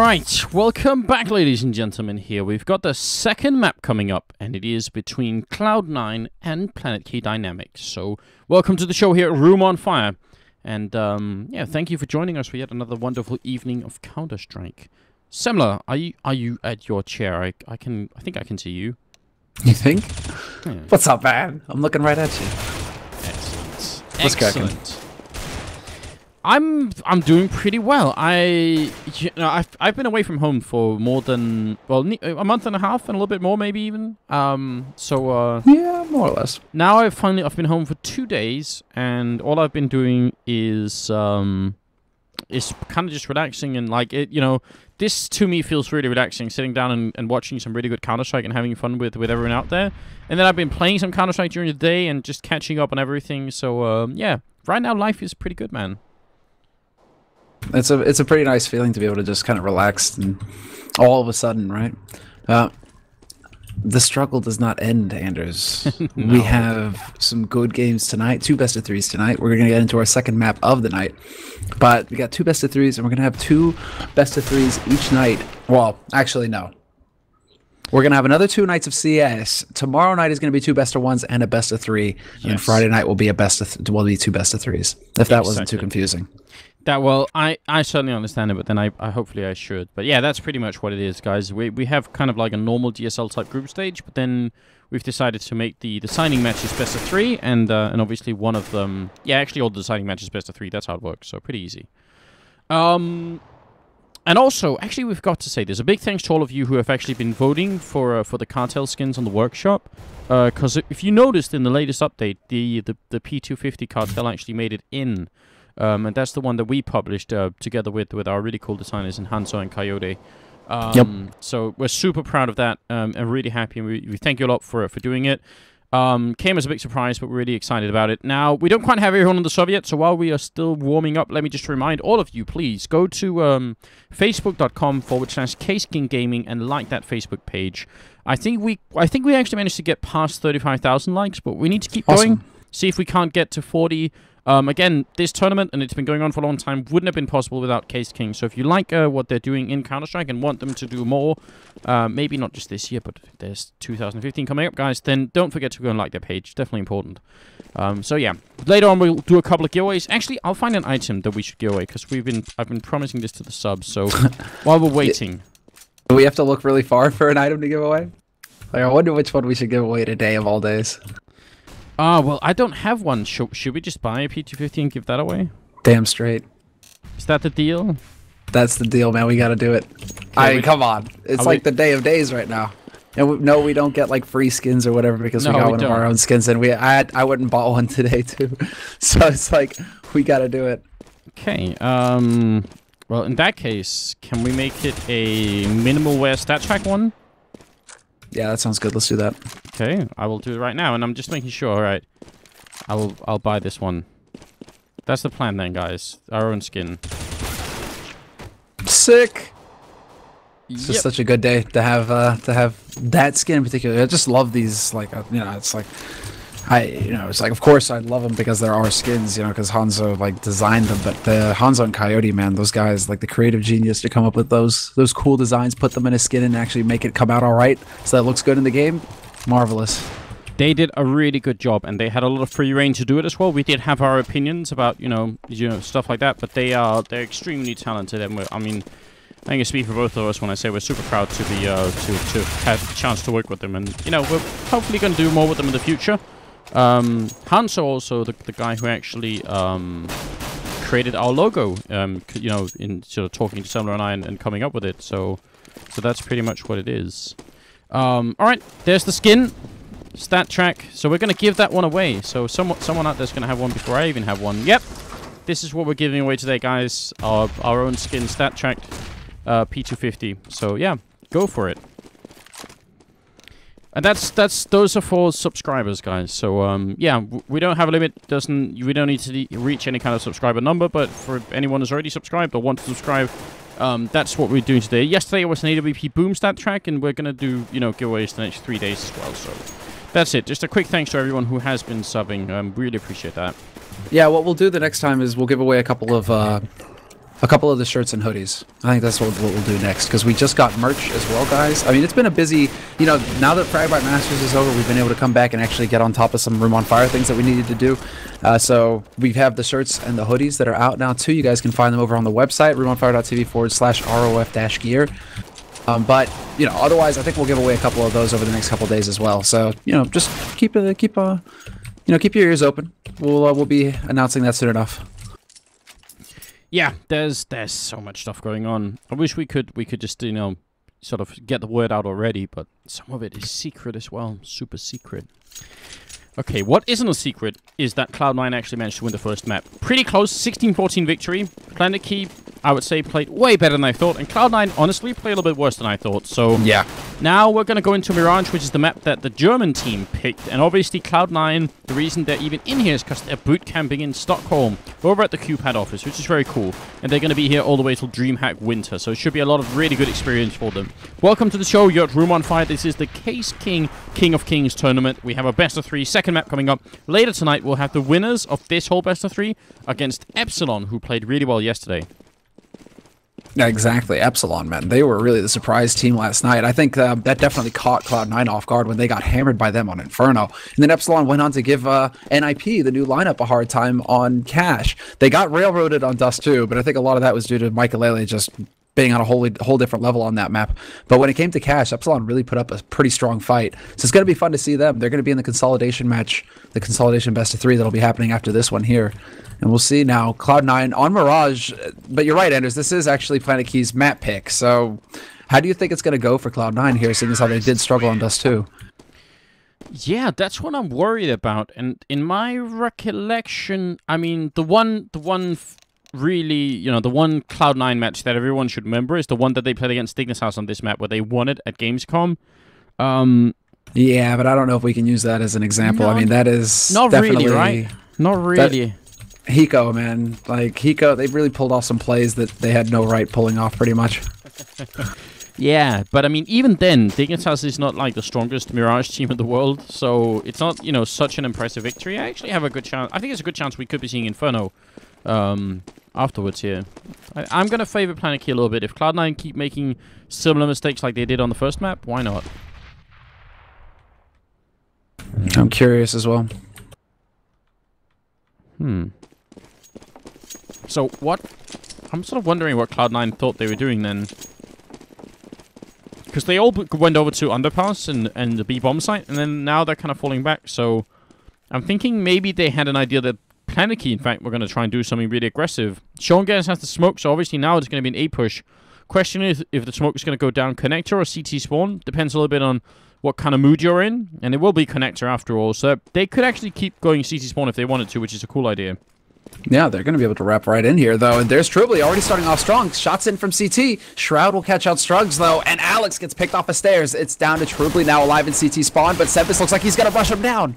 Alright, welcome back, ladies and gentlemen. Here we've got the second map coming up, and it is between Cloud9 and PlanetKey Dynamics. So, welcome to the show here at Room on Fire. And, yeah, thank you for joining us for yet another wonderful evening of Counter-Strike. Semler, are you at your chair? I think I can see you. You think? Yeah. What's up, man? I'm looking right at you. Excellent. What's cracking? Excellent. I'm doing pretty well. I've been away from home for more than, well, a month and a half and a little bit more, maybe even. Yeah, more or less. Now I've been home for 2 days, and all I've been doing is kind of just relaxing and like it. You know, this to me feels really relaxing, sitting down and watching some really good Counter-Strike and having fun with everyone out there. And then I've been playing some Counter-Strike during the day and just catching up on everything. So yeah, right now life is pretty good, man. It's a pretty nice feeling to be able to just kind of relax and all of a sudden, right? The struggle does not end, Anders. No. We have some good games tonight, 2 best-of-3s tonight. We're going to get into our second map of the night. But we got 2 best-of-3s, and we're going to have 2 best-of-3s each night. Well, actually, no. We're going to have another 2 nights of CS. Tomorrow night is going to be 2 best-of-1s and a best-of-3. Yes. And Friday night will be 2 best-of-3s, if that wasn't too confusing. Well, I certainly understand it, but then I hopefully I should. But yeah, that's pretty much what it is, guys. We have kind of like a normal DSL type group stage, but then we've decided to make the signing matches best of 3, and obviously one of them, yeah, actually all the signing matches best of 3. That's how it works. So pretty easy. And also, actually, we've got to say there's a big thanks to all of you who have actually been voting for the cartel skins on the workshop. Because if you noticed in the latest update, the P250 cartel actually made it in. And that's the one that we published together with our really cool designers in Hanzo and Coyote. Yep. So we're super proud of that. And really happy. And we thank you a lot for doing it. Came as a big surprise, but we're really excited about it. Now, we don't quite have everyone on the server yet, so while we are still warming up, let me just remind all of you, please, go to facebook.com/Caseking Gaming and like that Facebook page. I think we actually managed to get past 35,000 likes, but we need to keep going. See if we can't get to 40. Again, this tournament, and it's been going on for a long time, wouldn't have been possible without Caseking. So if you like what they're doing in Counter-Strike and want them to do more, maybe not just this year, but there's 2015 coming up, guys, then don't forget to go and like their page. Definitely important. So yeah, later on we'll do a couple of giveaways. Actually, I'll find an item that we should give away, because I've been promising this to the subs, so while we're waiting. Do we have to look really far for an item to give away? Like, I wonder which one we should give away today of all days. Well, I don't have one. Should we just buy a P250 and give that away? Damn straight. Is that the deal? That's the deal, man. We gotta do it. I mean, come on. It's like the day of days right now. And no, we don't get like free skins or whatever because we got one of our own skins, and I went and bought one today too. So it's like we gotta do it. Okay. Well, in that case, can we make it a minimal wear stat track one? Yeah, that sounds good. Let's do that. Okay, I will do it right now, and I'm just making sure. All right, I'll buy this one. That's the plan, then, guys. Our own skin. Sick. It's just such a good day to have that skin in particular. I just love these. Like, you know, it's like it's like, of course I love them because they're our skins, you know, because Hanzo like designed them. But the Hanzo and Coyote, man, those guys, like the creative genius to come up with those cool designs, put them in a skin, and actually make it come out all right, so that it looks good in the game. Marvelous. They did a really good job, and they had a lot of free reign to do it as well. We did have our opinions about you know stuff like that, but they're extremely talented, and I mean, I think I speak for both of us when I say we're super proud to be to have the chance to work with them, and you know we're hopefully going to do more with them in the future. Hanzo also the guy who actually created our logo, you know, in sort of talking to Semler and I and coming up with it. So that's pretty much what it is. All right, there's the skin stat track. So we're gonna give that one away. So someone out there's gonna have one before I even have one. Yep, this is what we're giving away today, guys. Our own skin stat tracked P250. So yeah, go for it. And those are for subscribers, guys. So yeah, we don't have a limit. We don't need to reach any kind of subscriber number. But for anyone who's already subscribed or want to subscribe, that's what we're doing today. Yesterday was an AWP boom stat track, and we're gonna do giveaways the next 3 days as well. So that's it. Just a quick thanks to everyone who has been subbing. Really appreciate that. Yeah, what we'll do the next time is we'll give away a couple of a couple of the shirts and hoodies. I think that's what we'll do next, because we just got merch as well, guys. I mean, it's been a busy, you know, now that Fragmite Masters is over, we've been able to come back and actually get on top of some Room on Fire things that we needed to do. So we have the shirts and the hoodies that are out now too. You guys can find them over on the website, roomonfire.tv/ROF-gear. But, you know, otherwise, I think we'll give away a couple of those over the next couple of days as well. So, you know, just keep your ears open. We'll be announcing that soon enough. Yeah, there's so much stuff going on. I wish we could just, you know, sort of get the word out already, but some of it is secret as well, super secret. Okay, what isn't a secret is that Cloud9 actually managed to win the first map. Pretty close, 16-14 victory. PlanetKey, I would say, played way better than I thought, and Cloud9 honestly played a little bit worse than I thought. So yeah, now we're gonna go into Mirage, which is the map that the German team picked, and obviously Cloud9, the reason they're even in here is because they're boot camping in Stockholm, over at the QPAD office, which is very cool, and they're gonna be here all the way till DreamHack Winter, so it should be a lot of really good experience for them. Welcome to the show. You're at Room on Fire. This is the Caseking King of Kings tournament. We have a best of 3 second map coming up later tonight. We'll have the winners of this whole best of 3 against Epsilon, who played really well yesterday. Yeah, exactly. Epsilon, man. They were really the surprise team last night. I think that definitely caught Cloud9 off guard when they got hammered by them on Inferno. And then Epsilon went on to give NIP, the new lineup, a hard time on Cash. They got railroaded on Dust too, but I think a lot of that was due to Michaelele just being on a whole different level on that map. But when it came to Cash, Epsilon really put up a pretty strong fight. So it's going to be fun to see them. They're going to be in the consolidation match, the consolidation best of 3 that'll be happening after this one here. And we'll see now. Cloud9 on Mirage. But you're right, Anders. This is actually PlanetKey's map pick. So how do you think it's going to go for Cloud9 here, seeing as how they did struggle on Dust 2? Yeah, that's what I'm worried about. And in my recollection, I mean, the one really, you know, the one Cloud9 match that everyone should remember is the one that they played against Dignitas on this map, where they won it at Gamescom. Yeah, but I don't know if we can use that as an example. I mean, that is not definitely, really, right? Not really. Hiko, man. Like, Hiko, they really pulled off some plays that they had no right pulling off, pretty much. Yeah, but I mean, even then, Dignitas is not like the strongest Mirage team in the world, so it's not, you know, such an impressive victory. I actually have a good chance. I think it's a good chance we could be seeing Inferno afterwards here. I'm going to favor PlanetKey a little bit. If Cloud9 keep making similar mistakes like they did on the first map, why not? I'm curious as well. So what? I'm sort of wondering what Cloud9 thought they were doing then. Because they all went over to Underpass and the B-bomb site, and then now they're kind of falling back. So I'm thinking maybe they had an idea that PlanetKey, in fact, we're going to try and do something really aggressive. Shongas has the smoke, so obviously now it's going to be an A push. Question is if the smoke is going to go down connector or CT spawn. Depends a little bit on what kind of mood you're in, and it will be connector after all. So they could actually keep going CT spawn if they wanted to, which is a cool idea. Yeah, they're going to be able to wrap right in here, though. And there's Trubley already starting off strong. Shots in from CT. Shroud will catch out Strugs, though. And Alex gets picked off the stairs. It's down to Trubley now alive in CT spawn, but Sempus looks like he's going to rush him down.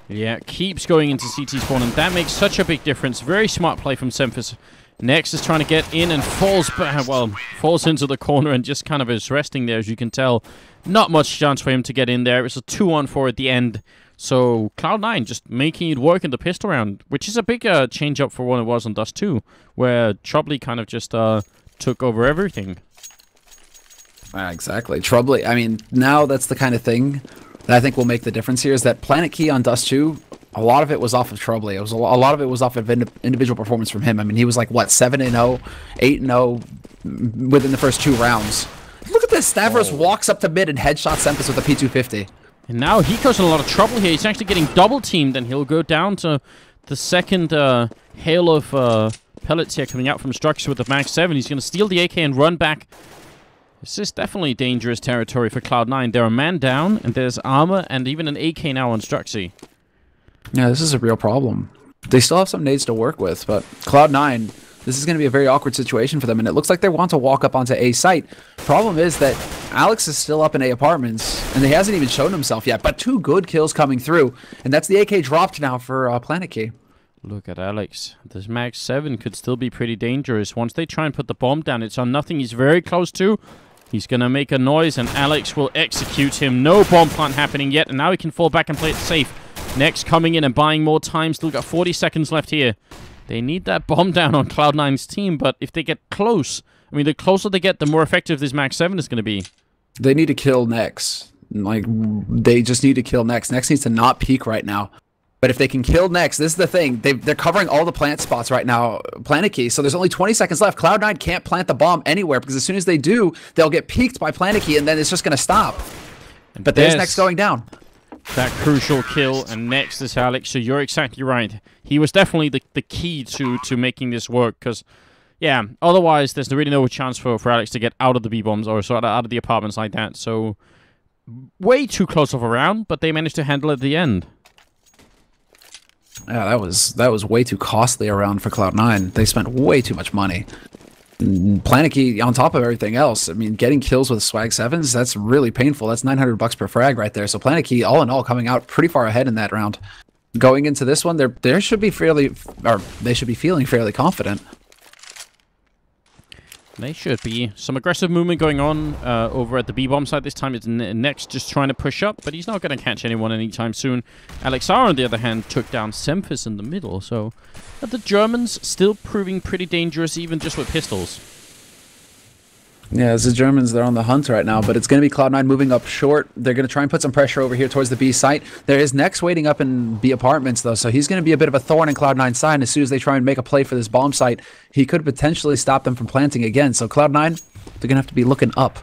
Yeah, keeps going into CT spawn, and that makes such a big difference. Very smart play from Sempus. Next is trying to get in and falls into the corner and just kind of is resting there, as you can tell. Not much chance for him to get in there. It was a 2-on-4 at the end. So Cloud9 just making it work in the pistol round, which is a big change up for what it was on Dust 2, where Trubley kind of just took over everything. Exactly. Trubley, I mean, now that's the kind of thing that I think will make the difference here, is that PlanetKey on Dust 2, a lot of it was off of Trubley. It was a lot of it was off of individual performance from him. I mean, he was like, what, 7-0, 8-0 within the first 2 rounds. Look at this. Stavros walks up to mid and headshots Sempus with a P250. And now Hiko's in a lot of trouble here. He's actually getting double-teamed, and he'll go down to the second hail of pellets here coming out from Structure with the Max 7. He's going to steal the AK and run back. This is definitely dangerous territory for Cloud9. They're a man down, and there's armor and even an AK now on Struxy. Yeah, this is a real problem. They still have some nades to work with, but Cloud9, this is going to be a very awkward situation for them, and it looks like they want to walk up onto A site. Problem is that Alex is still up in A apartments, and he hasn't even shown himself yet, but 2 good kills coming through, and that's the AK dropped now for PlanetKey. Look at Alex. This Max 7 could still be pretty dangerous. Once they try and put the bomb down, it's on nothing. He's very close to. He's going to make a noise, and Alex will execute him. No bomb plant happening yet, and now he can fall back and play it safe. Next coming in and buying more time. Still got 40 seconds left here. They need that bomb down on Cloud9's team, but if they get close, I mean, the closer they get, the more effective this Max 7 is going to be. They need to kill Nex. Like, they just need to kill Nex. Nex needs to not peek right now. But if they can kill Nex, this is the thing. They're covering all the plant spots right now, PlanetKey. So there's only 20 seconds left. Cloud9 can't plant the bomb anywhere because as soon as they do, they'll get peeked by PlanetKey and then it's just going to stop. But there's Nex going down. That crucial kill, and next is Alex. So you're exactly right. He was definitely the key to making this work because, yeah, otherwise there's really no chance for Alex to get out of the B-bombs or sort of out of the apartments like that. So way too close of a round, but they managed to handle it at the end. Yeah, that was way too costly a round for Cloud9. They spent way too much money. PlanetKey, on top of everything else, I mean, getting kills with swag 7s, that's really painful. That's $900 per frag right there. So PlanetKey, all in all, coming out pretty far ahead in that round. Going into this one, they should be feeling fairly confident. They should be. Some aggressive movement going on over at the B-bomb side this time. It's Next just trying to push up, but he's not going to catch anyone anytime soon. Alexar, on the other hand, took down Semphis in the middle, so the Germans still proving pretty dangerous even just with pistols. Yeah, as the Germans, they're on the hunt right now, but it's going to be Cloud9 moving up short. They're going to try and put some pressure over here towards the B site. There is Nex waiting up in B apartments, though, so he's going to be a bit of a thorn in Cloud9's side. And as soon as they try and make a play for this bomb site, he could potentially stop them from planting again. So Cloud9, they're going to have to be looking up.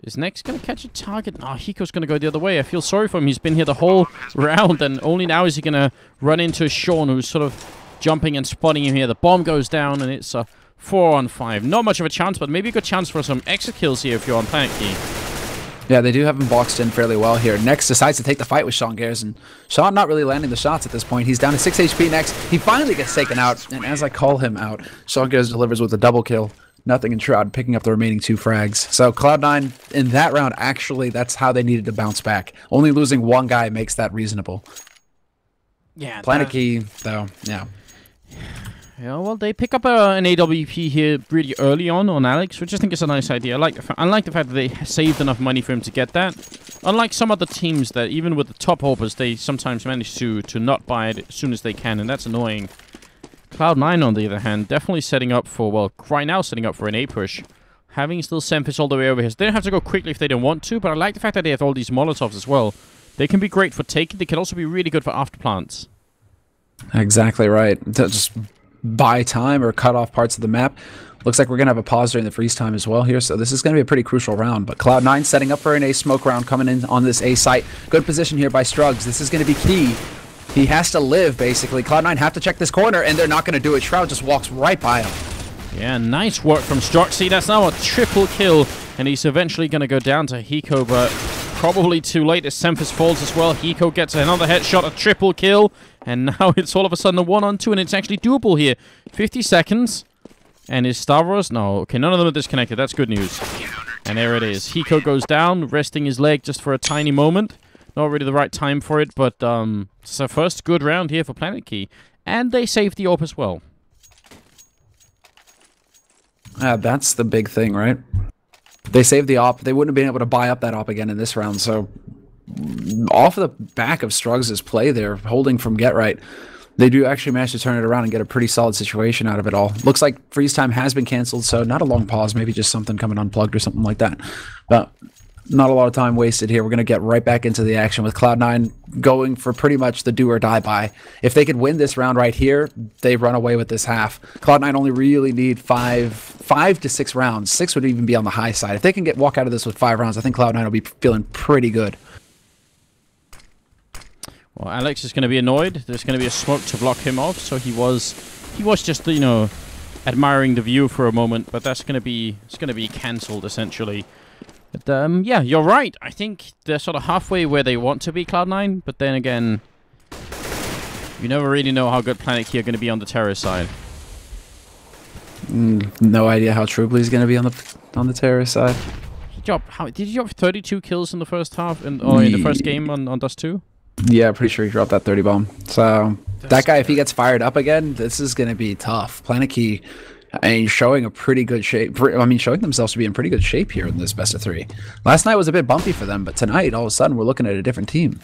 Is Nex going to catch a target? Oh, Hiko's going to go the other way. I feel sorry for him. He's been here the whole round, and only now is he going to run into Sean, who's sort of jumping and spotting him here. The bomb goes down, and it's a 4-on-5. Not much of a chance, but maybe a good chance for some extra kills here if you're on PlanetKey. Yeah, they do have him boxed in fairly well here. Nex decides to take the fight with Sean Garrison. Sean not really landing the shots at this point. He's down to 6 HP Nex. He finally gets taken out, and as I call him out, Sean Garrison delivers with a double kill. Nothing in Shroud, picking up the remaining 2 frags. So Cloud9, in that round, actually, that's how they needed to bounce back. Only losing one guy makes that reasonable. Yeah. PlanetKey, though, yeah. Yeah, well, they pick up an AWP here really early on Alex, which I think is a nice idea. I like the fact that they saved enough money for him to get that. Unlike some other teams that, even with the top hopers, they sometimes manage to not buy it as soon as they can, and that's annoying. Cloud9, on the other hand, definitely setting up for, well, right now setting up for an A push. Having still Semphis all the way over here. So they don't have to go quickly if they don't want to, but I like the fact that they have all these Molotovs as well. They can be great for taking. They can also be really good for after plants. Exactly right. Just buy time or cut off parts of the map. Looks like we're going to have a pause during the freeze time as well here, so this is going to be a pretty crucial round. But Cloud9 setting up for an A smoke round coming in on this A site. Good position here by Struggs. This is going to be key. He has to live, basically. Cloud9 have to check this corner, and they're not going to do it. Shroud just walks right by him. Yeah, nice work from Struggs. See, that's now a triple kill, and he's eventually going to go down to Hiko, but probably too late as Semphis falls as well. Hiko gets another headshot, a triple kill, and now it's all of a sudden a 1-on-2, and it's actually doable here. 50 seconds, and is Stavros? No, okay, none of them are disconnected. That's good news. And there it is. Hiko goes down, resting his leg just for a tiny moment. Not really the right time for it, but it's a first good round here for PlanetKey. And they saved the AWP as well. That's the big thing, right? They saved the AWP. They wouldn't have been able to buy up that AWP again in this round, so off the back of Struggs' play there, holding from Get Right, they do actually manage to turn it around and get a pretty solid situation out of it all. Looks like freeze time has been canceled, so not a long pause, maybe just something coming unplugged or something like that. But not a lot of time wasted here. We're going to get right back into the action with Cloud9 going for pretty much the do or die buy. If they could win this round right here, they run away with this half. Cloud9 only really need five to 6 rounds. 6 would even be on the high side. If they can walk out of this with 5 rounds, I think Cloud9 will be feeling pretty good. Well, Alex is going to be annoyed. There's going to be a smoke to block him off, so he was just, you know, admiring the view for a moment, but it's going to be cancelled essentially. But yeah, you're right. I think they're sort of halfway where they want to be, Cloud9, but then again, you never really know how good PlanetKey are going to be on the terrorist side. No idea how Trubley's going to be on the terrorist side. Did you drop 32 kills in the first half, in the first game on Dust 2? Yeah, pretty sure he dropped that 30 bomb. So that guy, if he gets fired up again, this is going to be tough. PlanetKey, I mean, showing a pretty good shape. I mean, showing themselves to be in pretty good shape here in this best of 3. Last night was a bit bumpy for them, but tonight, all of a sudden, we're looking at a different team.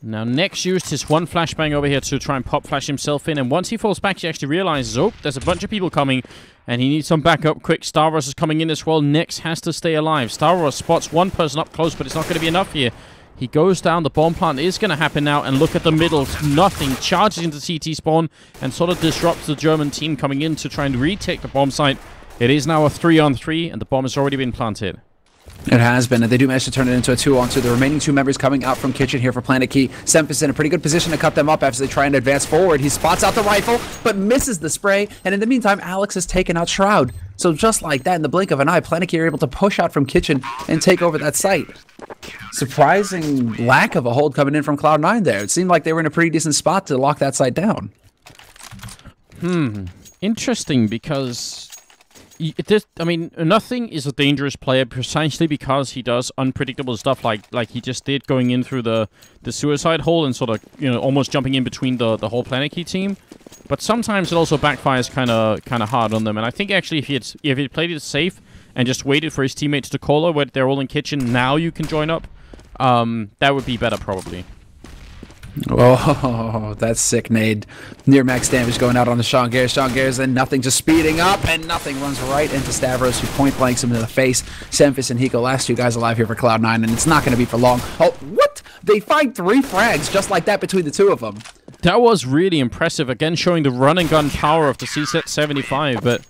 Now, Nex used his one flashbang over here to try and pop flash himself in, and once he falls back, he actually realizes, oh, there's a bunch of people coming, and he needs some backup quick. Starros is coming in as well. Nex has to stay alive. Starros spots one person up close, but it's not going to be enough here. He goes down. The bomb plant is going to happen now, and look at the middle. Nothing. Charges into CT spawn and sort of disrupts the German team coming in to try and retake the bomb site. It is now a 3-on-3, and the bomb has already been planted. It has been, and they do manage to turn it into a 2-on-2. The remaining 2 members coming out from kitchen here for PlanetKey. Semph in a pretty good position to cut them up after they try and advance forward. He spots out the rifle, but misses the spray, and in the meantime, Alex has taken out Shroud. So just like that, in the blink of an eye, PlanetKey are able to push out from kitchen and take over that site. Surprising lack of a hold coming in from Cloud9 there. It seemed like they were in a pretty decent spot to lock that site down. Interesting, because... I mean, Nothing is a dangerous player precisely because he does unpredictable stuff like he just did going in through the suicide hole and sort of, you know, almost jumping in between the whole PlanetKey team. But sometimes it also backfires kind of hard on them. And I think actually if he played it safe and just waited for his teammates to call her where they're all in kitchen, now you can join up, that would be better probably. Oh, that's sick, nade. Near max damage going out on the Sean Gares. Sean Gares and Nothing just speeding up, and Nothing runs right into Stavros, who point blanks him in the face. Semphis and Hiko, last 2 guys alive here for Cloud9, and it's not going to be for long. Oh, what? They find 3 frags just like that between the 2 of them. That was really impressive. Again, showing the run and gun power of the CZ75, but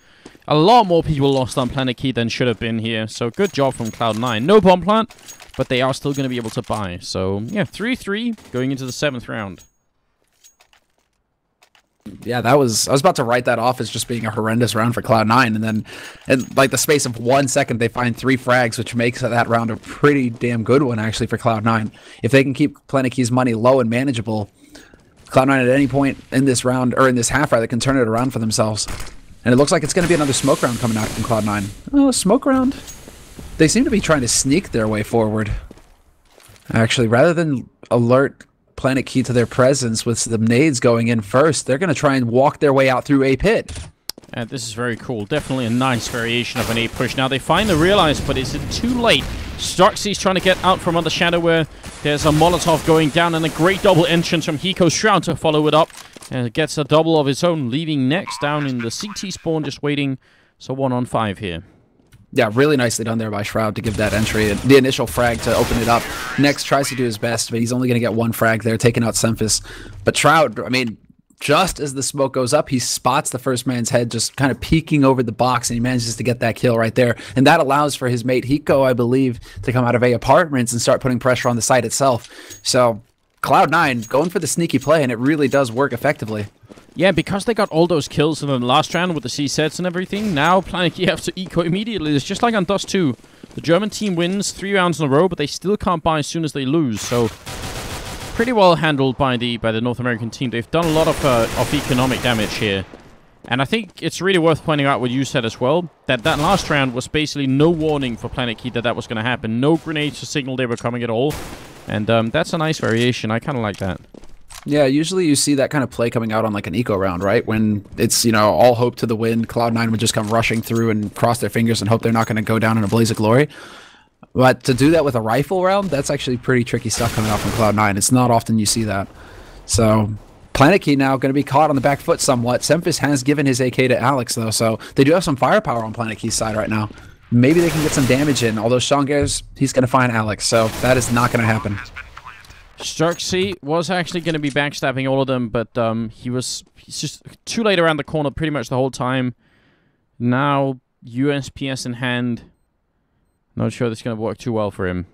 a lot more people lost on PlanetKey than should have been here. So good job from Cloud9. No bomb plant, but they are still going to be able to buy. So, yeah, 3-3 going into the 7th round. Yeah, I was about to write that off as just being a horrendous round for Cloud9, and then in like the space of 1 second, they find 3 frags, which makes that round a pretty damn good one, actually, for Cloud9. If they can keep PlanetKey's money low and manageable, Cloud9 at any point in this round, or in this half, rather, can turn it around for themselves. And it looks like it's going to be another smoke round coming out from Cloud9. Oh, smoke round? They seem to be trying to sneak their way forward. Actually, rather than alert PlanetKey to their presence with the nades going in first, they're going to try and walk their way out through a pit. And this is very cool. Definitely a nice variation of an A push. Now they finally realize, but is it too late? Starksy's trying to get out from under shadow where there's a Molotov going down, and a great double entrance from Hiko Shroud to follow it up. And it gets a double of its own, leaving Nex down in the CT spawn, just waiting. So 1-on-5 here. Yeah, really nicely done there by Shroud to give that entry. The initial frag to open it up. Nex tries to do his best, but he's only going to get 1 frag there, taking out Semphis. But Shroud, I mean, just as the smoke goes up, he spots the first man's head just kind of peeking over the box, and he manages to get that kill right there. And that allows for his mate Hiko, I believe, to come out of A apartments and start putting pressure on the site itself. So Cloud9 going for the sneaky play, and it really does work effectively. Yeah, because they got all those kills in the last round with the C-sets and everything, now PlanetKey have to eco immediately. It's just like on Dust 2. The German team wins 3 rounds in a row, but they still can't buy as soon as they lose. So pretty well handled by the North American team. They've done a lot of economic damage here. And I think it's really worth pointing out what you said as well, that last round was basically no warning for PlanetKey that was going to happen. No grenades to signal they were coming at all. And that's a nice variation. I kind of like that. Yeah, usually you see that kind of play coming out on like an eco round, right? When it's, you know, all hope to the wind, Cloud9 would just come rushing through and cross their fingers and hope they're not going to go down in a blaze of glory. But to do that with a rifle round, that's actually pretty tricky stuff coming out from Cloud9. It's not often you see that. So PlanetKey now going to be caught on the back foot somewhat. Semphis has given his AK to Alex, though, so they do have some firepower on PlanetKey's side right now. Maybe they can get some damage in, although Sean Gares, he's going to find Alex, so that is not going to happen. Starksy was actually going to be backstabbing all of them, but he's just too late around the corner pretty much the whole time. Now, USPS in hand. Not sure that's going to work too well for him.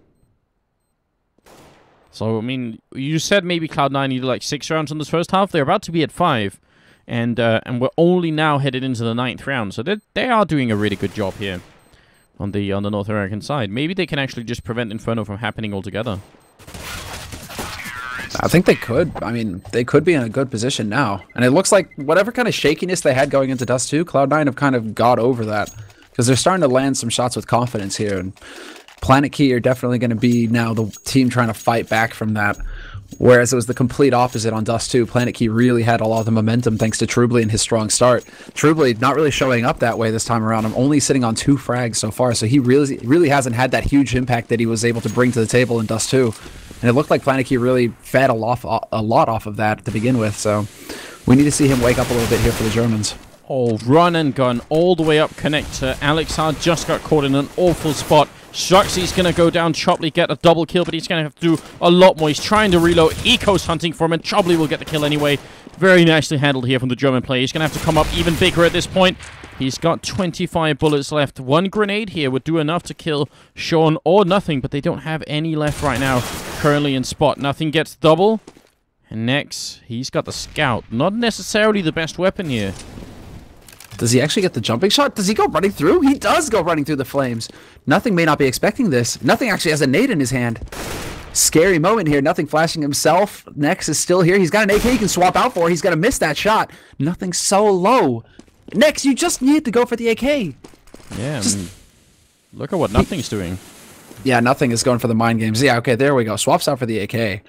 So, I mean, you said maybe Cloud9 needed like 6 rounds in this first half. They're about to be at 5. And we're only now headed into the 9th round. So they are doing a really good job here on the North American side. Maybe they can actually just prevent Inferno from happening altogether. I think they could. I mean, they could be in a good position now. And it looks like whatever kind of shakiness they had going into Dust 2, Cloud9 have kind of got over that. Because they're starting to land some shots with confidence here. And PlanetKey are definitely going to be now the team trying to fight back from that. Whereas it was the complete opposite on Dust 2. PlanetKey really had a lot of the momentum thanks to Trubley and his strong start. Trubley not really showing up that way this time around. I'm only sitting on 2 frags so far. So he really hasn't had that huge impact that he was able to bring to the table in Dust 2. And it looked like PlanetKey really fed a lot off of that to begin with. So we need to see him wake up a little bit here for the Germans. Oh, run and gun all the way up connector. Alexar just got caught in an awful spot. Struxy's going to go down. Chopley get a double kill, but he's going to have to do a lot more. He's trying to reload. Eco's hunting for him, and Chopley will get the kill anyway. Very nicely handled here from the German player. He's going to have to come up even bigger at this point. He's got 25 bullets left. One grenade here would do enough to kill Sean or nothing, but they don't have any left right now. Currently in spot. Nothing gets double. And next, he's got the scout. Not necessarily the best weapon here. Does he actually get the jumping shot? Does he go running through? He does go running through the flames. Nothing may not be expecting this. Nothing actually has a nade in his hand. Scary moment here. Nothing flashing himself. Nex is still here. He's got an AK he can swap out for. He's going to miss that shot. Nothing so low. Nex, you just need to go for the AK. Yeah, look at what Nothing's doing. Yeah, Nothing is going for the mind games. Yeah, okay, there we go. Swaps out for the AK.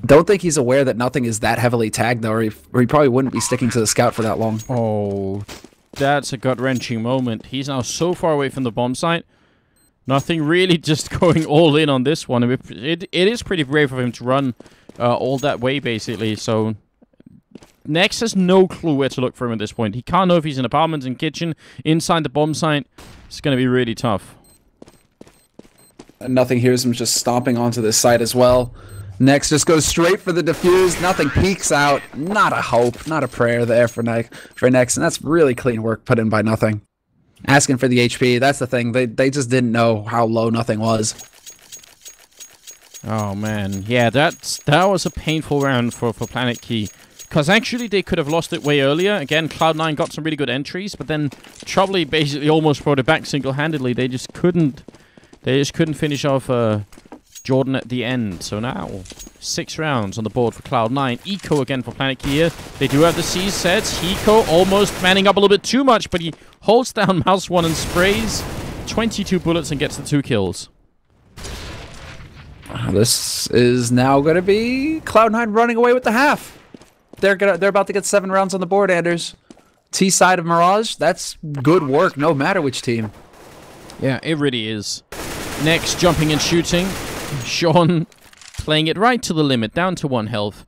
Don't think he's aware that Nothing is that heavily tagged, though, or he probably wouldn't be sticking to the scout for that long. Oh, that's a gut-wrenching moment. He's now so far away from the bomb site. Nothing really just going all in on this one. It is pretty brave of him to run all that way, basically. So Nex has no clue where to look for him at this point. He can't know if he's in apartments, in kitchen, inside the bomb site. It's going to be really tough. And Nothing hears him just stomping onto this site as well. Nex just goes straight for the defuse. Nothing peeks out. Not a hope, not a prayer there for Nex. And that's really clean work put in by Nothing. Asking for the HP. That's the thing. They just didn't know how low Nothing was. Oh man, yeah, that was a painful round for PlanetKey. Because actually they could have lost it way earlier. Again, Cloud9 got some really good entries, but then Chopley basically almost brought it back single-handedly. They just couldn't finish off Jordan at the end. So now 6 rounds on the board for Cloud9. Eco again for PlanetKey here. They do have the C's sets. Eco almost manning up a little bit too much, but he holds down mouse 1 and sprays 22 bullets and gets the 2 kills. This is now going to be Cloud9 running away with the half. They're about to get 7 rounds on the board, Anders. T side of Mirage, that's good work no matter which team. Yeah, it really is. Next, jumping and shooting. Sean playing it right to the limit, down to 1 health.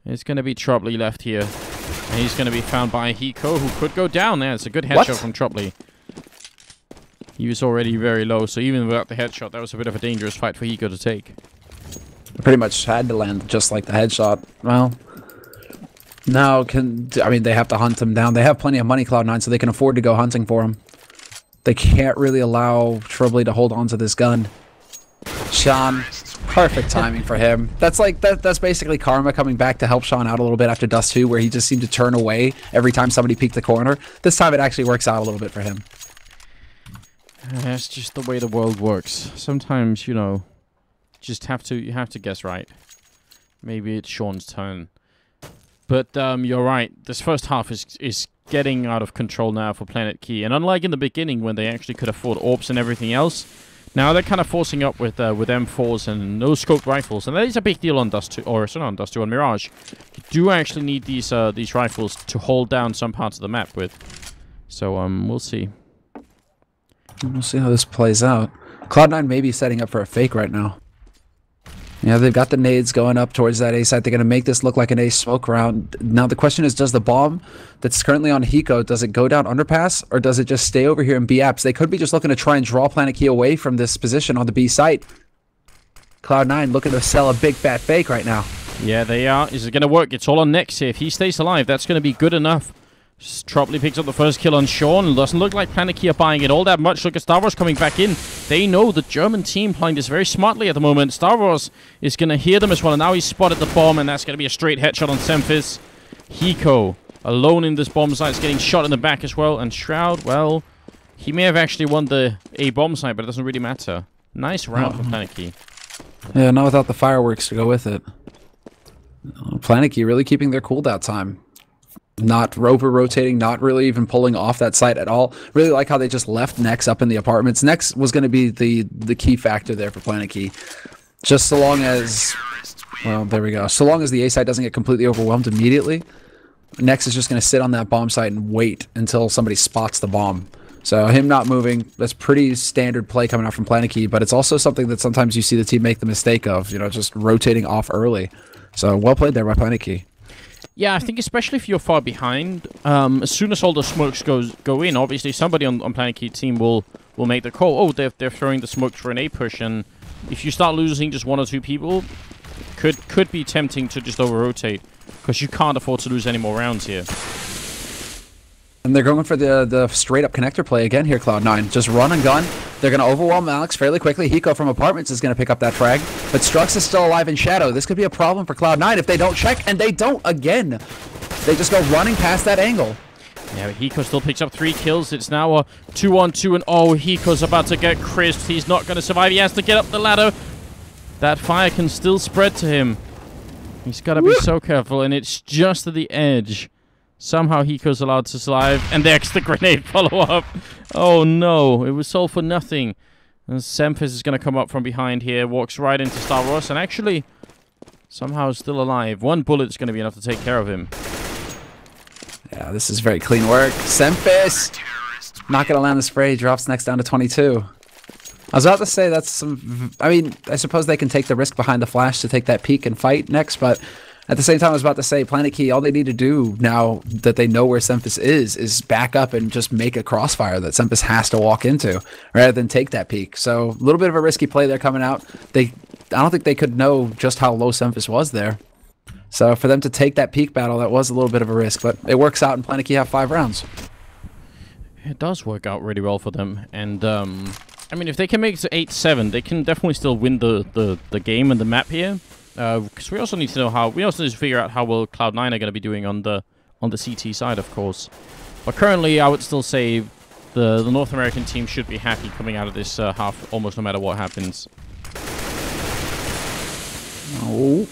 It's going to be Tropley left here. And he's going to be found by Hiko, who could go down there. It's a good headshot from Tropley. He was already very low, so even without the headshot, that was a bit of a dangerous fight for Hiko to take. Pretty much had to land just like the headshot. Well, now they have to hunt him down. They have plenty of money, Cloud9, so they can afford to go hunting for him. They can't really allow Tropley to hold on to this gun. Sean, perfect timing for him. That's basically karma coming back to help Sean out a little bit after Dust 2, where he just seemed to turn away every time somebody peeked the corner. This time it actually works out a little bit for him. That's just the way the world works. Sometimes, you know, you have to guess right. Maybe it's Sean's turn. But you're right. This first half is getting out of control now for PlanetKey. And unlike in the beginning when they actually could afford AWPs and everything else, now they're kind of forcing up with M4s and no-scoped rifles. And that is a big deal on Dust 2, or sorry, not on Dust 2, on Mirage. You do actually need these rifles to hold down some parts of the map with. So we'll see. We'll see how this plays out. Cloud9 may be setting up for a fake right now. Yeah, they've got the nades going up towards that A site. They're going to make this look like an A smoke round. Now the question is, does the bomb that's currently on Hiko, does it go down underpass, or does it just stay over here in B apps? They could be just looking to try and draw PlanetKey away from this position on the B site. Cloud9 looking to sell a big fat fake right now. Yeah, they are. Is it going to work? It's all on Nex here. If he stays alive, that's going to be good enough. Tropley picks up the first kill on Sean. Doesn't look like PlanetKey are buying it all that much. Look at Star Wars coming back in. They know the German team playing this very smartly at the moment. Star Wars is going to hear them as well. And now he's spotted the bomb, and that's going to be a straight headshot on Semphis. Hiko, alone in this bomb site, is getting shot in the back as well. And Shroud, well, he may have actually won the A bomb site, but it doesn't really matter. Nice round for PlanetKey. Yeah, not without the fireworks to go with it. PlanetKey really keeping their cooldown time. Not rotating, not really even pulling off that site at all. Really like how they just left Nex up in the apartments. Nex was going to be the key factor there for PlanetKey. Just so long as, well, there we go. So long as the A site doesn't get completely overwhelmed immediately, Nex is just going to sit on that bomb site and wait until somebody spots the bomb. So him not moving, that's pretty standard play coming out from PlanetKey, but it's also something that sometimes you see the team make the mistake of, just rotating off early. So well played there by PlanetKey. Yeah, I think especially if you're far behind, as soon as all the smokes go in, obviously somebody on PlanetKey team will make the call. Oh, they're throwing the smokes for an A push, and if you start losing just 1 or 2 people, could be tempting to just over-rotate, because you can't afford to lose any more rounds here. And they're going for the straight-up connector play again here, Cloud9. Just run and gun. They're going to overwhelm Alex fairly quickly. Hiko from Apartments is going to pick up that frag. But Strux is still alive in Shadow. This could be a problem for Cloud9 if they don't check, and they don't again. They just go running past that angle. Yeah, but Hiko still picks up 3 kills. It's now a 2-on-2, and oh, Hiko's about to get crisped. He's not going to survive. He has to get up the ladder. That fire can still spread to him. He's got to be so careful, and it's just at the edge. Somehow Hiko's allowed to survive, and there's the grenade follow-up. Oh no, it was all for nothing. And Semphis is going to come up from behind here, walks right into Stavros, and actually somehow is still alive. 1 bullet is going to be enough to take care of him. Yeah, this is very clean work. Semphis not going to land the spray, drops next down to 22. I was about to say that's some... I mean, I suppose they can take the risk behind the flash to take that peek and fight next, but... At the same time, I was about to say, PlanetKey, all they need to do now that they know where Semphis is back up and just make a crossfire that Semphis has to walk into, rather than take that peek. So, a little bit of a risky play there coming out. I don't think they could know just how low Semphis was there. So, for them to take that peek battle, that was a little bit of a risk, but it works out, and PlanetKey have 5 rounds. It does work out really well for them, and, I mean, if they can make it to 8-7, they can definitely still win the game and the map here. Because we also need to know we also need to figure out how well Cloud9 are going to be doing on the CT side, of course. But currently, I would still say the North American team should be happy coming out of this half, almost no matter what happens. Oh,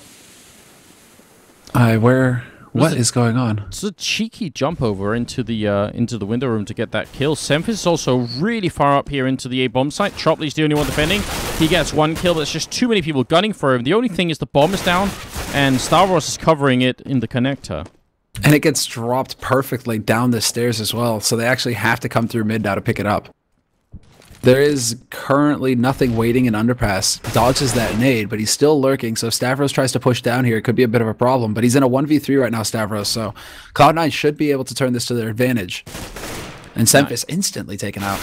what is going on? It's a cheeky jump over into the window room to get that kill. Semphis is also really far up here into the A bomb site. Tropley's the only one defending. He gets 1 kill, but there's just too many people gunning for him. The only thing is the bomb is down, and Stavros is covering it in the connector. And it gets dropped perfectly down the stairs as well, so they actually have to come through mid now to pick it up. There is currently nothing waiting in underpass. Dodges that nade, but he's still lurking, so if Stavros tries to push down here, it could be a bit of a problem. But he's in a 1v3 right now, Stavros, so Cloud9 should be able to turn this to their advantage. And Semphis instantly taken out.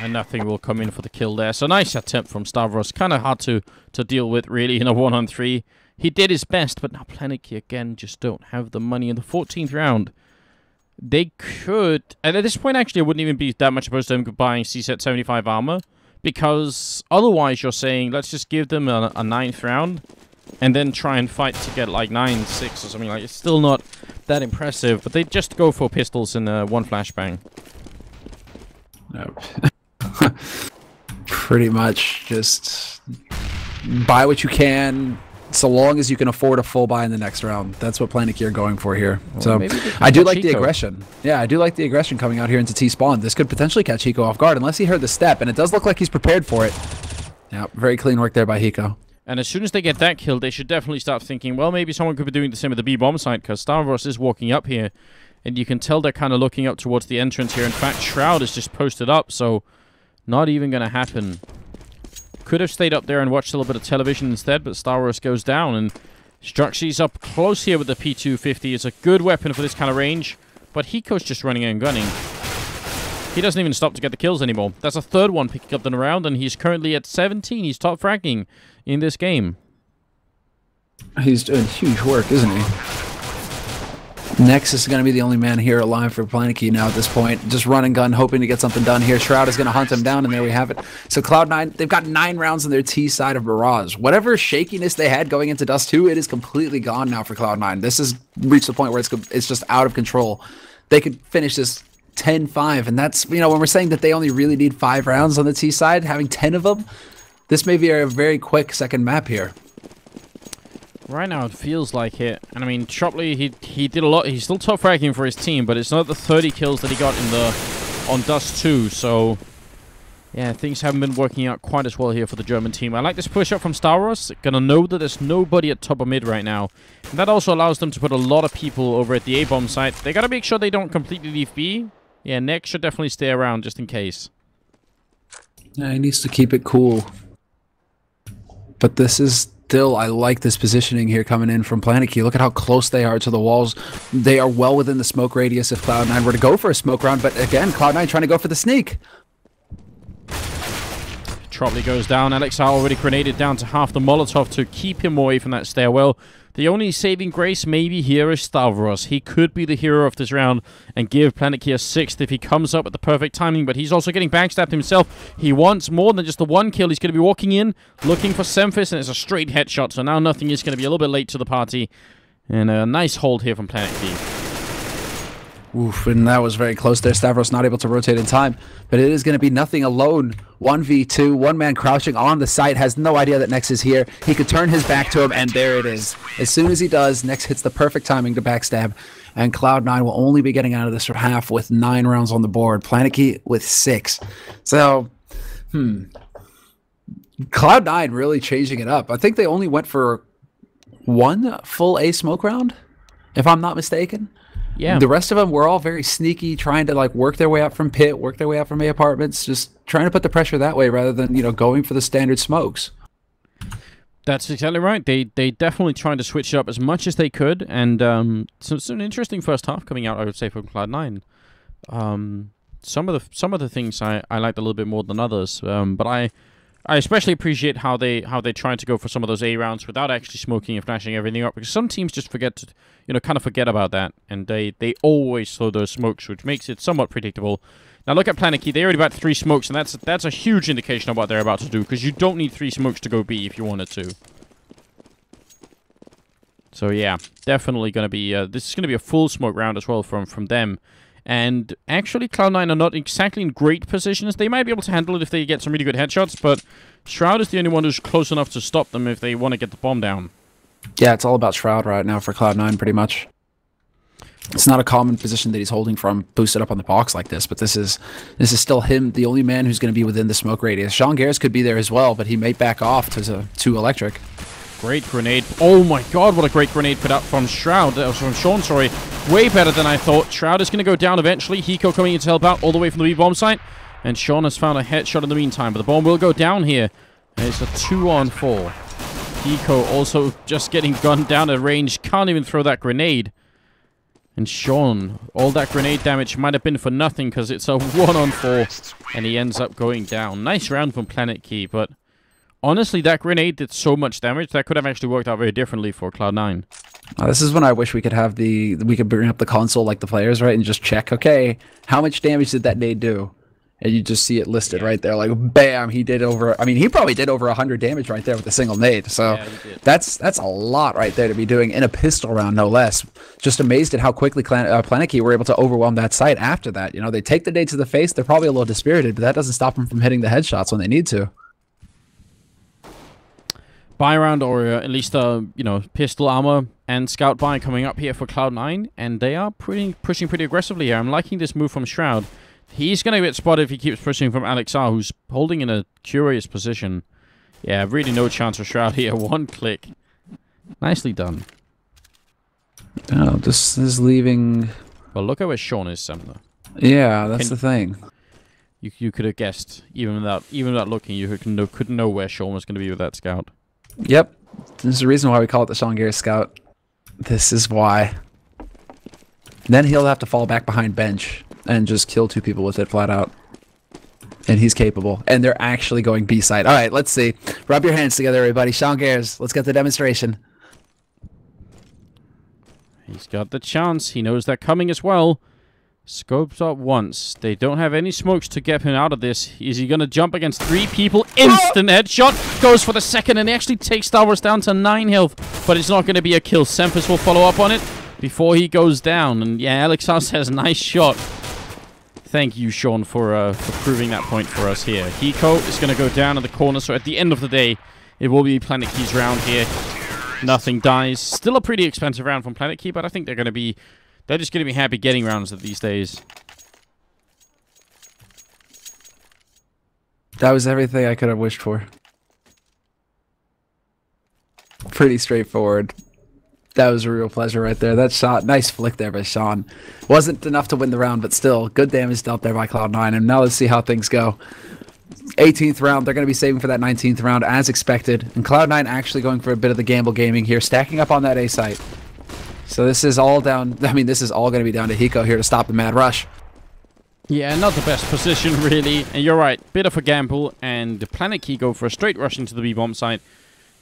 And nothing will come in for the kill there. So nice attempt from Stavros. Kind of hard to deal with, really, in a 1-on-3. He did his best, but now PlanetKey, again, just don't have the money in the 14th round. They could... And at this point, actually, I wouldn't even be that much opposed to them buying C-Set 75 armor. Because otherwise, you're saying, let's just give them a 9th round. And then try and fight to get, like, 9-6 or something like that. It's still not that impressive. But they just go for pistols and 1 flashbang. Nope. Pretty much just buy what you can, so long as you can afford a full buy in the next round. That's what PlanetKey are going for here. Well, so I do like the aggression. Yeah, I do like the aggression coming out here into T-spawn. This could potentially catch Hiko off guard, unless he heard the step, and it does look like he's prepared for it. Yeah, very clean work there by Hiko. And as soon as they get that kill, they should definitely start thinking, well, maybe someone could be doing the same at the B-bomb site, because Stavros is walking up here, and you can tell they're kind of looking up towards the entrance here. In fact, Shroud is just posted up, so not even going to happen. Could have stayed up there and watched a little bit of television instead, but Stavros goes down, and Struxy's up close here with the P250. It's a good weapon for this kind of range, but Hiko's just running and gunning. He doesn't even stop to get the kills anymore. That's a 3rd one picking up the round, and he's currently at 17. He's top fragging in this game. He's doing huge work, isn't he? Nexus is going to be the only man here alive for PlanetKey now at this point. Just run and gun, hoping to get something done here. Shroud is going to hunt him down, and there we have it. So Cloud9, they've got 9 rounds on their T side of Mirage. Whatever shakiness they had going into Dust 2, it is completely gone now for Cloud9. This has reached the point where it's just out of control. They could finish this 10-5, and that's, when we're saying that they only really need 5 rounds on the T side, having 10 of them, this may be a very quick second map here. Right now, it feels like it. And I mean, Tropley, he did a lot. He's still top fragging for his team, but it's not the 30 kills that he got on Dust 2. So, yeah, things haven't been working out quite as well here for the German team. I like this push up from Stavros. Gonna know that there's nobody at top or mid right now. And that also allows them to put a lot of people over at the A-bomb site. They gotta make sure they don't completely leave B. Yeah, Nick should definitely stay around just in case. Yeah, he needs to keep it cool. But this is still, I like this positioning here coming in from PlanetKey. Look at how close they are to the walls. They are well within the smoke radius if Cloud9 were to go for a smoke round. But again, Cloud9 trying to go for the sneak. Trotley goes down. Alexar already grenaded down to half the Molotov to keep him away from that stairwell. The only saving grace maybe here is Stavros. He could be the hero of this round and give PlanetKey a 6th if he comes up at the perfect timing, but he's also getting backstabbed himself. He wants more than just the one kill. He's going to be walking in, looking for Semphis, and it's a straight headshot, so now nothing is going to be a little bit late to the party. And a nice hold here from PlanetKey. Oof, and that was very close there. Stavros not able to rotate in time, but it is going to be nothing alone. 1v2, one man crouching on the site, has no idea that Nex is here. He could turn his back to him, and there it is. As soon as he does, Nex hits the perfect timing to backstab, and Cloud9 will only be getting out of this half with 9 rounds on the board. PlanetKey with 6. So, Cloud9 really changing it up. I think they only went for 1 full A smoke round, if I'm not mistaken. Yeah. The rest of them were all very sneaky, trying to like work their way up from pit, work their way up from A apartments, just trying to put the pressure that way rather than, you know, going for the standard smokes. That's exactly right. They definitely tried to switch it up as much as they could, and so it's an interesting first half coming out, I would say, from Cloud9. Some of the things I liked a little bit more than others, but I especially appreciate how they tried to go for some of those A rounds without actually smoking and flashing everything up, because some teams just forget to, you know, kind of forget about that, and they always throw those smokes, which makes it somewhat predictable. Now look at PlanetKey. They already about 3 smokes, and that's a huge indication of what they're about to do, because you don't need 3 smokes to go B if you wanted to. So yeah, definitely going to be this is going to be a full smoke round as well from them. And actually, Cloud9 are not exactly in great positions. They might be able to handle it if they get some really good headshots, but Shroud is the only one who's close enough to stop them if they want to get the bomb down. Yeah, it's all about Shroud right now for Cloud9, pretty much. It's not a common position that he's holding from boosted up on the box like this, but this is still him, the only man who's going to be within the smoke radius. Jean Gares could be there as well, but he may back off to electric. Great grenade. Oh my god, what a great grenade put out from Shroud. From Sean, sorry. Way better than I thought. Shroud is going to go down eventually. Hiko coming in to help out all the way from the B-bomb site. And Sean has found a headshot in the meantime, but the bomb will go down here. And it's a 2-on-4. Hiko also just getting gunned down at range. Can't even throw that grenade. And Sean, all that grenade damage might have been for nothing because it's a 1-on-4. And he ends up going down. Nice round from PlanetKey, but honestly, that grenade did so much damage that could have actually worked out very differently for Cloud9. This is when I wish we could have we could bring up the console like the players, right, and just check, okay, how much damage did that nade do? And you just see it listed right there, like, bam, he did over, I mean, he probably did over 100 damage right there with a single nade. So yeah, that's a lot right there to be doing in a pistol round, no less. Just amazed at how quickly PlanetKey were able to overwhelm that site after that. You know, they take the nade to the face, they're probably a little dispirited, but that doesn't stop them from hitting the headshots when they need to. Buy round, or at least you know, pistol armor and scout buy coming up here for Cloud9, and they are pushing pretty aggressively here. I'm liking this move from Shroud. He's going to get spotted if he keeps pushing from Alexar, who's holding in a curious position. Yeah, really no chance for Shroud here. 1 click. Nicely done. Oh, this is leaving. Well, look at where Sean is, Sumner. Yeah, that's the thing. You could have guessed, even without looking, you couldn't know where Sean was going to be with that scout. Yep. This is the reason why we call it the Sean Gares Scout. This is why. Then he'll have to fall back behind bench and just kill 2 people with it flat out. And he's capable. And they're actually going B-side. All right, let's see. Rub your hands together, everybody. Sean Gares, let's get the demonstration. He's got the chance. He knows they're coming as well. Scopes up once. They don't have any smokes to get him out of this. Is he going to jump against 3 people? Instant headshot. Goes for the second, and he actually takes Star Wars down to 9 health. But it's not going to be a kill. Semphis will follow up on it before he goes down. And yeah, Alexar says, nice shot. Thank you, Sean, for proving that point for us here. Hiko is going to go down in the corner, so at the end of the day, it will be PlanetKey's round here. Nothing dies. Still a pretty expensive round from PlanetKey, but I think they're just going to be happy getting rounds these days. That was everything I could have wished for. Pretty straightforward. That was a real pleasure right there. That shot, nice flick there by Sean. Wasn't enough to win the round, but still, good damage dealt there by Cloud9. And now let's see how things go. 18th round, they're going to be saving for that 19th round as expected. And Cloud9 actually going for a bit of the gamble gaming here, stacking up on that A site. So this is all down, I mean, this is all going to be down to Hiko here to stop the mad rush. Yeah, not the best position, really. And you're right, bit of a gamble. And the PlanetKey go for a straight rush into the B-bomb site.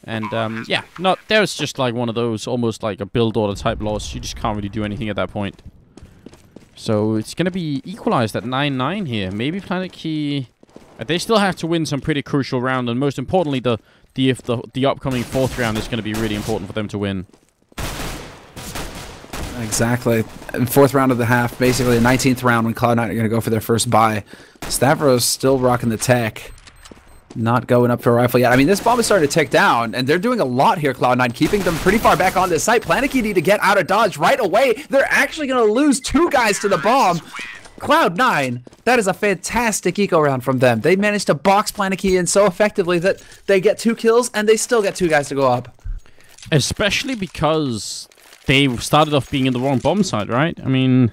And, yeah, there's just like one of those, almost like a build order type loss. You just can't really do anything at that point. So it's going to be equalized at 9-9 here. Maybe PlanetKey... They still have to win some pretty crucial round. And most importantly, the upcoming 4th round is going to be really important for them to win. Exactly. And 4th round of the half, basically the 19th round when Cloud9 are going to go for their first buy. Stavros still rocking the tech. Not going up for a rifle yet. I mean, this bomb is starting to tick down, and they're doing a lot here, Cloud9, keeping them pretty far back on this site. PlanetKey need to get out of dodge right away. They're actually going to lose 2 guys to the bomb. Cloud9, that is a fantastic eco round from them. They managed to box PlanetKey in so effectively that they get 2 kills, and they still get 2 guys to go up. Especially because they started off being in the wrong bomb site, right? I mean,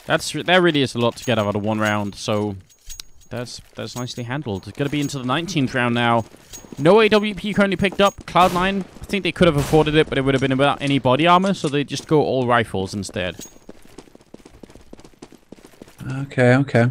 that really is a lot to get out of 1 round, so... That's nicely handled. It's going to be into the 19th round now. No AWP currently picked up. Cloud9, I think they could have afforded it, but it would have been without any body armor, so they just go all rifles instead. Okay.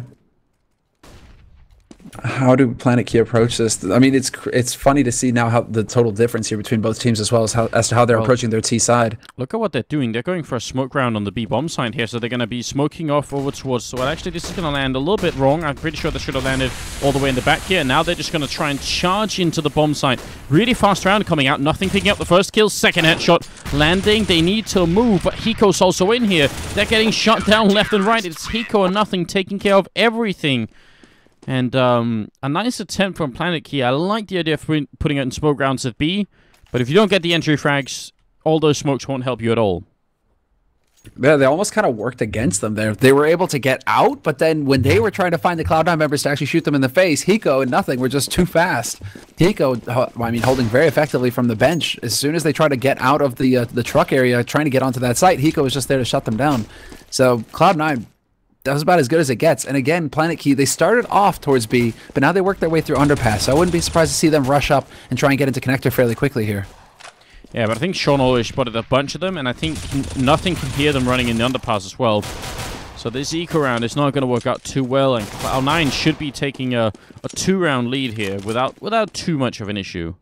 How do PlanetKey approach this? I mean, it's funny to see now how the total difference here between both teams as well as to how they're approaching their T side. Look at what they're doing. They're going for a smoke round on the B bomb side here, so they're going to be smoking off over towards... Well, actually, this is going to land a little bit wrong. I'm pretty sure they should have landed all the way in the back here. Now they're just going to try and charge into the bomb site. Really fast round coming out. Nothing picking up the first kill. Second headshot landing. They need to move, but Hiko's also in here. They're getting shot down left and right. It's Hiko and Nothing taking care of everything. And a nice attempt from PlanetKey. I like the idea of putting it in smoke rounds at B, but if you don't get the entry frags, all those smokes won't help you at all. Yeah, they almost kind of worked against them there. They were able to get out, but then when they were trying to find the Cloud9 members to actually shoot them in the face, Hiko and Nothing were just too fast. Hiko, I mean, holding very effectively from the bench. As soon as they tried to get out of the truck area, trying to get onto that site, Hiko was just there to shut them down. So Cloud9... That was about as good as it gets. And again, PlanetKey, they started off towards B, but now they work their way through underpass. So I wouldn't be surprised to see them rush up and try and get into connector fairly quickly here. Yeah, but I think Sean already spotted a bunch of them, and I think Nothing can hear them running in the underpass as well. So this eco round is not going to work out too well, and Cloud9 should be taking a 2-round lead here without too much of an issue.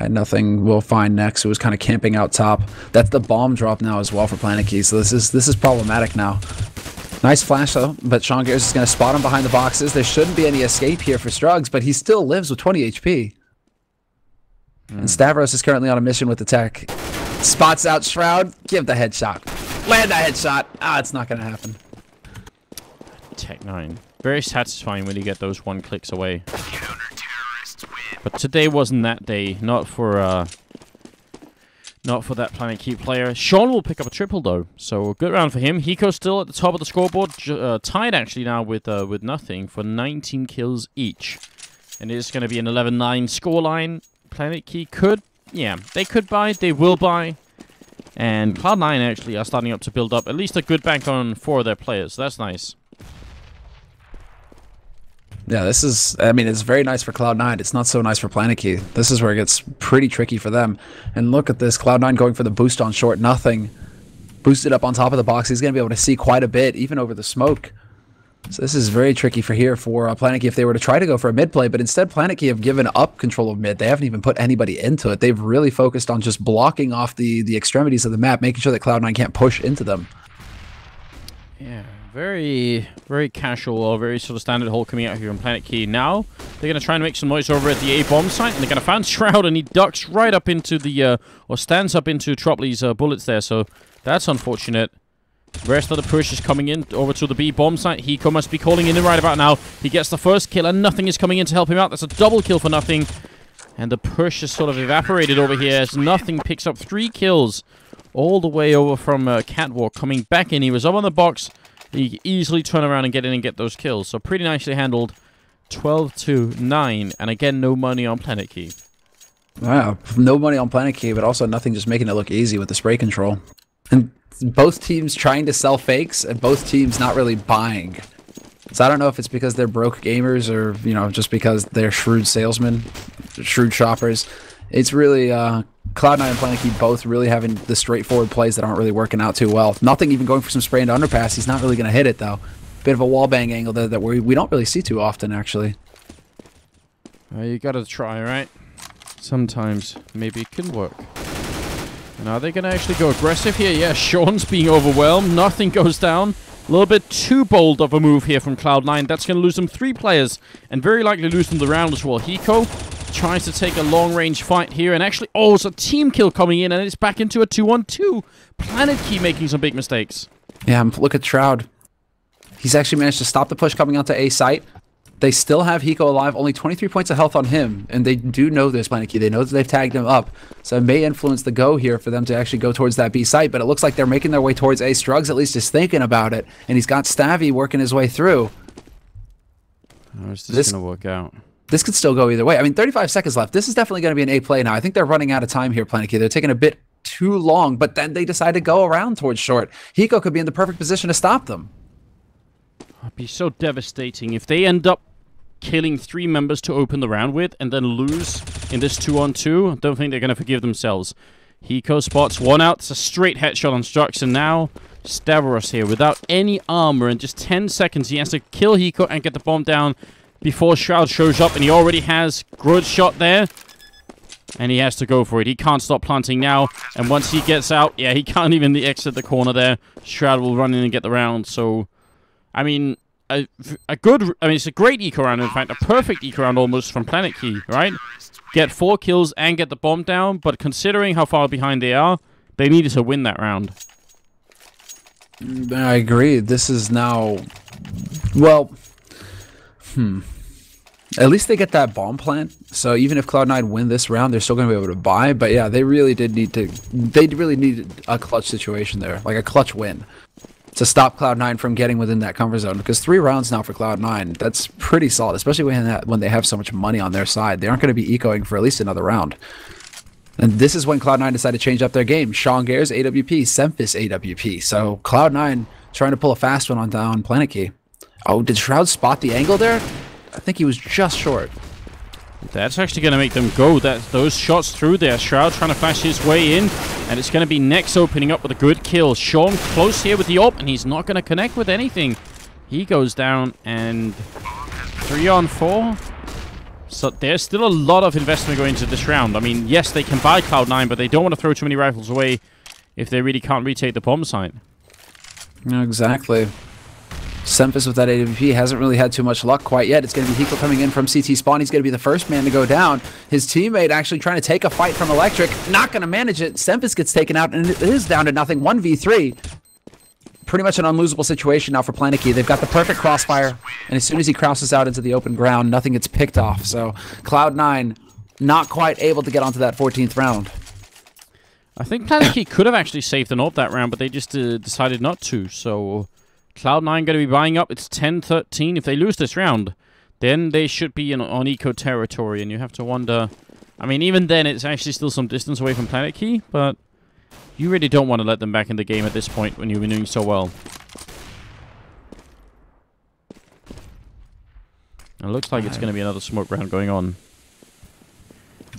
Nothing we'll find next. It was kind of camping out top. That's the bomb drop now as well for PlanetKey. So this is problematic now. Nice flash though, but Sean Gears is going to spot him behind the boxes. There shouldn't be any escape here for Struggs, but he still lives with 20 HP. And Stavros is currently on a mission with the tech. Spots out Shroud. Give the headshot. Land the headshot. It's not going to happen. Tech9. Very satisfying when you get those 1 clicks away. But today wasn't that day. Not for that PlanetKey player. Sean will pick up a triple though, so good round for him. Hiko's still at the top of the scoreboard, tied actually now with Nothing for 19 kills each, and it is going to be an 11-9 scoreline. PlanetKey could, yeah, they could buy, they will buy, and Cloud9 actually are starting up to build up at least a good bank on 4 of their players. So that's nice. Yeah, this is, I mean, it's very nice for Cloud9. It's not so nice for PlanetKey. This is where it gets pretty tricky for them. And look at this, Cloud9 going for the boost on short. Nothing. Boosted up on top of the box. He's going to be able to see quite a bit, even over the smoke. So this is very tricky for PlanetKey if they were to try to go for a mid play. But instead, PlanetKey have given up control of mid. They haven't even put anybody into it. They've really focused on just blocking off the extremities of the map, making sure that Cloud9 can't push into them. Yeah. Very, very casual or very sort of standard hole coming out here on PlanetKey. Now, they're going to try and make some noise over at the A-bomb site, and they're going to find Shroud, and he ducks right up into the, or stands up into Tropley's bullets there, so that's unfortunate. The rest of the push is coming in over to the B-bomb site. Hiko must be calling in right about now. He gets the first kill, and Nothing is coming in to help him out. That's a double kill for Nothing, and the push is sort of evaporated over here as Nothing picks up 3 kills all the way over from Catwalk, coming back in. He was up on the box. He can easily turn around and get in and get those kills. So pretty nicely handled. 12-9. And again, no money on PlanetKey. Wow, no money on PlanetKey, but also nothing just making it look easy with the spray control. And both teams trying to sell fakes, and both teams not really buying. So I don't know if it's because they're broke gamers or, you know, just because they're shrewd salesmen, shrewd shoppers. It's really Cloud9 and PlanetKey both really having the straightforward plays that aren't really working out too well. Nothing even going for some spray into underpass. He's not really going to hit it, though. Bit of a wallbang angle there that we don't really see too often, actually. You gotta try, right? Sometimes maybe it can work. And are they going to actually go aggressive here? Yeah, Sean's being overwhelmed. Nothing goes down. A little bit too bold of a move here from Cloud9. That's going to lose them 3 players. And very likely lose them the round as well. Hiko tries to take a long-range fight here. And actually, oh, it's a team kill coming in. And it's back into a 2-on-2. PlanetKey making some big mistakes. Yeah, look at Shroud. He's actually managed to stop the push coming onto A site. They still have Hiko alive, only 23 points of health on him, and they do know this PlanetKey. They know that they've tagged him up, so it may influence the go here for them to actually go towards that B site, but it looks like they're making their way towards A. Struggs at least is thinking about it, and he's got Stavy working his way through. How is this going to work out? This could still go either way. I mean, 35 seconds left. This is definitely going to be an A play now. I think they're running out of time here, PlanetKey. They're taking a bit too long, but then they decide to go around towards short. Hiko could be in the perfect position to stop them. It'd be so devastating if they end up killing 3 members to open the round with and then lose in this 2-on-2. I don't think they're going to forgive themselves. Hiko spots 1 out. It's a straight headshot on Strux, and now Stavros here without any armor. In just 10 seconds, he has to kill Hiko and get the bomb down before Shroud shows up, and he already has good shot there. And he has to go for it. He can't stop planting now. And once he gets out, yeah, he can't even exit the corner there. Shroud will run in and get the round. So, I mean, it's a great eco round, in fact, a perfect eco round almost from PlanetKey, right? Get 4 kills and get the bomb down, but considering how far behind they are, they needed to win that round. I agree. This is now, well, at least they get that bomb plant. So even if Cloud9 win this round, they're still going to be able to buy. But yeah, they really needed a clutch situation there, like a clutch win, to stop Cloud9 from getting within that comfort zone. Because 3 rounds now for Cloud9, that's pretty solid, especially when they have so much money on their side. They aren't going to be ecoing for at least another round. And this is when Cloud9 decided to change up their game. Sean Gares AWP, Semphis AWP. So Cloud9 trying to pull a fast one on down PlanetKey. Oh, did Shroud spot the angle there? I think he was just short. That's actually going to make them go. Those shots through there. Shroud trying to flash his way in. And it's going to be Nex opening up with a good kill. Sean close here with the AWP, and he's not going to connect with anything. He goes down, and 3-on-4. So there's still a lot of investment going into this round. I mean, yes, they can buy Cloud9, but they don't want to throw too many rifles away if they really can't retake the bomb site. No, exactly. Semphis with that AWP hasn't really had too much luck quite yet. It's going to be Hiko coming in from CT spawn. He's going to be the first man to go down. His teammate actually trying to take a fight from Electric. Not going to manage it. Semphis gets taken out, and it is down to nothing. 1v3. Pretty much an unlosable situation now for PlanetKey. They've got the perfect crossfire, and as soon as he crosses out into the open ground, nothing gets picked off. So Cloud9 not quite able to get onto that 14th round. I think PlanetKey could have actually saved an AWP that round, but they just decided not to. So Cloud9 going to be buying up. It's 10-13. If they lose this round, then they should be on eco territory, and you have to wonder. I mean, even then, it's actually still some distance away from PlanetKey, but you really don't want to let them back in the game at this point when you've been doing so well. It looks like it's going to be another smoke round going on.